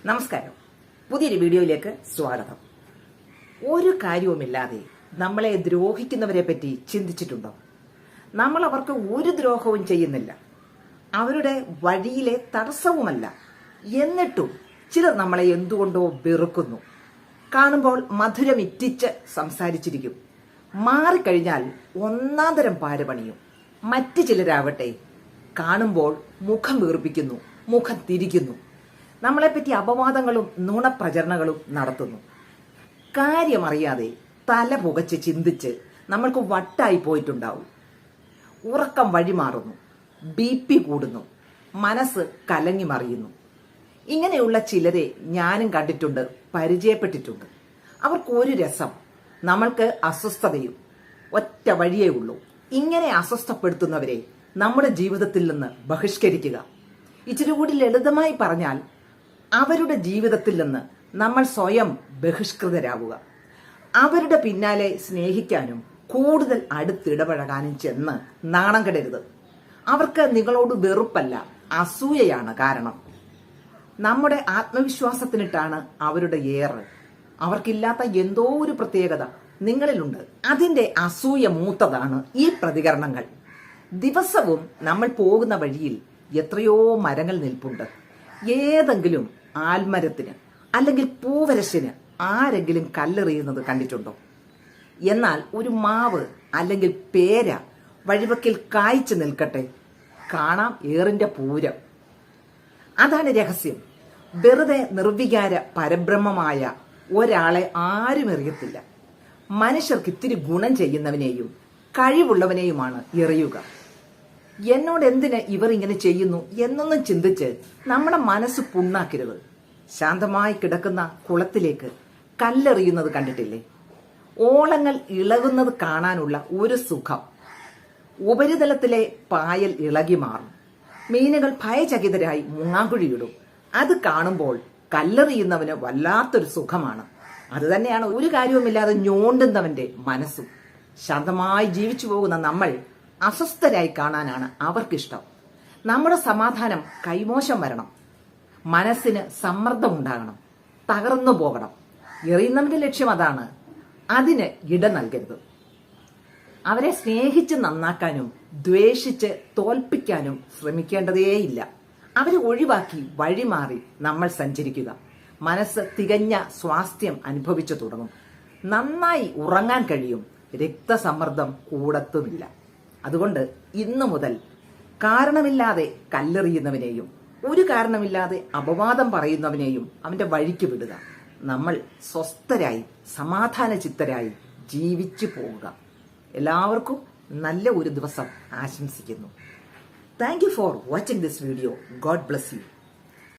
നമസ്കാരം. പുതിയൊരു വീഡിയോയിലേക്ക് സ്വാഗതം. ഒരു കാര്യവുമില്ലാതെ നമ്മളെ ദ്രോഹിക്കുന്നവരെ പറ്റി ചിന്തിച്ചിട്ടുണ്ടോ? നമ്മൾ അവർക്ക് ഒരു ദ്രോഹവും ചെയ്യുന്നില്ല, അവരുടെ വഴിയിലെ തടസ്സവുമല്ല. എന്നിട്ടും ചിലർ നമ്മളെ എന്തുകൊണ്ടോ വെറുക്കുന്നു. കാണുമ്പോൾ മധുരം ഇറ്റിച്ച് സംസാരിച്ചിരിക്കും, മാറിക്കഴിഞ്ഞാൽ ഒന്നാന്തരം പാരപണിയും. മറ്റു ചിലരാവട്ടെ കാണുമ്പോൾ മുഖം വീർപ്പിക്കുന്നു, മുഖം തിരിക്കുന്നു, നമ്മളെപ്പറ്റി അപവാദങ്ങളും നുണപ്രചരണങ്ങളും നടത്തുന്നു. കാര്യമറിയാതെ തല പുകച്ച് ചിന്തിച്ച് നമ്മൾക്ക് വട്ടായി പോയിട്ടുണ്ടാവും. ഉറക്കം വഴിമാറുന്നു, BP കൂടുന്നു, മനസ്സ് കലങ്ങി മറിയുന്നു. ഇങ്ങനെയുള്ള ചിലരെ ഞാനും കണ്ടിട്ടുണ്ട്, പരിചയപ്പെട്ടിട്ടുണ്ട്. അവർക്കൊരു രസം, നമ്മൾക്ക് അസ്വസ്ഥതയും. ഒറ്റ വഴിയേ ഉള്ളൂ, ഇങ്ങനെ അസ്വസ്ഥപ്പെടുത്തുന്നവരെ നമ്മുടെ ജീവിതത്തിൽ നിന്ന് ബഹിഷ്കരിക്കുക. ഇച്ചിരി കൂടി ലളിതമായി പറഞ്ഞാൽ അവരുടെ ജീവിതത്തിൽ നിന്ന് നമ്മൾ സ്വയം ബഹിഷ്കൃതരാകുക. അവരുടെ പിന്നാലെ സ്നേഹിക്കാനും കൂടുതൽ അടുത്തിടപഴകാനും ചെന്ന് നാണം കെടരുത്. അവർക്ക് നിങ്ങളോട് വെറുപ്പല്ല, അസൂയയാണ് കാരണം. നമ്മുടെ ആത്മവിശ്വാസത്തിനിട്ടാണ് അവരുടെ ഏറ്. അവർക്കില്ലാത്ത എന്തോ ഒരു പ്രത്യേകത നിങ്ങളിലുണ്ട്. അതിന്റെ അസൂയ മൂത്തതാണ് ഈ പ്രതികരണങ്ങൾ. ദിവസവും നമ്മൾ പോകുന്ന വഴിയിൽ എത്രയോ മരങ്ങൾ നിൽപ്പുണ്ട്. ഏതെങ്കിലും ആൽമരത്തിന് അല്ലെങ്കിൽ പൂവരശിന് ആരെങ്കിലും കല്ലെറിയുന്നത് കണ്ടിട്ടുണ്ടോ? എന്നാൽ ഒരു മാവ് അല്ലെങ്കിൽ പേര വഴിവക്കിൽ കായ്ച്ചു നിൽക്കട്ടെ, കാണാം ഏറിന്റെ പൂരം. അതാണ് രഹസ്യം. വെറുതെ നിർവികാര പരബ്രഹ്മമായ ഒരാളെ ആരും എറിയത്തില്ല. മനുഷ്യർക്ക് ഇത്തിരി ഗുണം ചെയ്യുന്നവനെയും കഴിവുള്ളവനെയുമാണ് എറിയുക. എന്നോട് എന്തിന് ഇവർ ഇങ്ങനെ ചെയ്യുന്നു എന്നൊന്നും ചിന്തിച്ച് നമ്മുടെ മനസ്സ് പുണ്ണാക്കരുത്. ശാന്തമായി കിടക്കുന്ന കുളത്തിലേക്ക് കല്ലെറിയുന്നത് കണ്ടിട്ടില്ലേ? ഓളങ്ങൾ ഇളകുന്നത് കാണാനുള്ള ഒരു സുഖം. ഉപരിതലത്തിലെ പായൽ ഇളകി മാറും, മീനുകൾ ഭയചകിതരായി മുങ്ങാങ്കുഴിയിടും. അത് കാണുമ്പോൾ കല്ലെറിയുന്നവന് വല്ലാത്തൊരു സുഖമാണ്. അതുതന്നെയാണ് ഒരു കാര്യവുമില്ലാതെ ഞോണ്ടുന്നവന്റെ മനസ്സും. ശാന്തമായി ജീവിച്ചു പോകുന്ന നമ്മൾ അസ്വസ്ഥരായി കാണാനാണ് അവർക്കിഷ്ടം. നമ്മുടെ സമാധാനം കൈമോശം വരണം, മനസ്സിന് സമ്മർദ്ദം ഉണ്ടാകണം, തകർന്നു പോകണം. എറിയുന്നവന്റെ ലക്ഷ്യം അതാണ്. അതിന് ഇട നൽകരുത്. അവരെ സ്നേഹിച്ച് നന്നാക്കാനും ദ്വേഷിച്ച് തോൽപ്പിക്കാനും ശ്രമിക്കേണ്ടതേയില്ല. അവരെ ഒഴിവാക്കി വഴിമാറി നമ്മൾ സഞ്ചരിക്കുക. മനസ്സ് തികഞ്ഞ സ്വാസ്ഥ്യം അനുഭവിച്ചു തുടങ്ങും. നന്നായി ഉറങ്ങാൻ കഴിയും, രക്തസമ്മർദ്ദം കൂടത്തുമില്ല. അതുകൊണ്ട് ഇന്നു മുതൽ കാരണമില്ലാതെ കല്ലെറിയുന്നവനെയും ഒരു കാരണമില്ലാതെ അപവാദം പറയുന്നവനെയും അവന്റെ വഴിക്ക് വിടുക. നമ്മൾ സ്വസ്ഥരായി സമാധാന ചിത്തരായി ജീവിച്ചു പോവുക. എല്ലാവർക്കും നല്ല ഒരു ദിവസം ആശംസിക്കുന്നു. Thank you for watching this video. God bless you.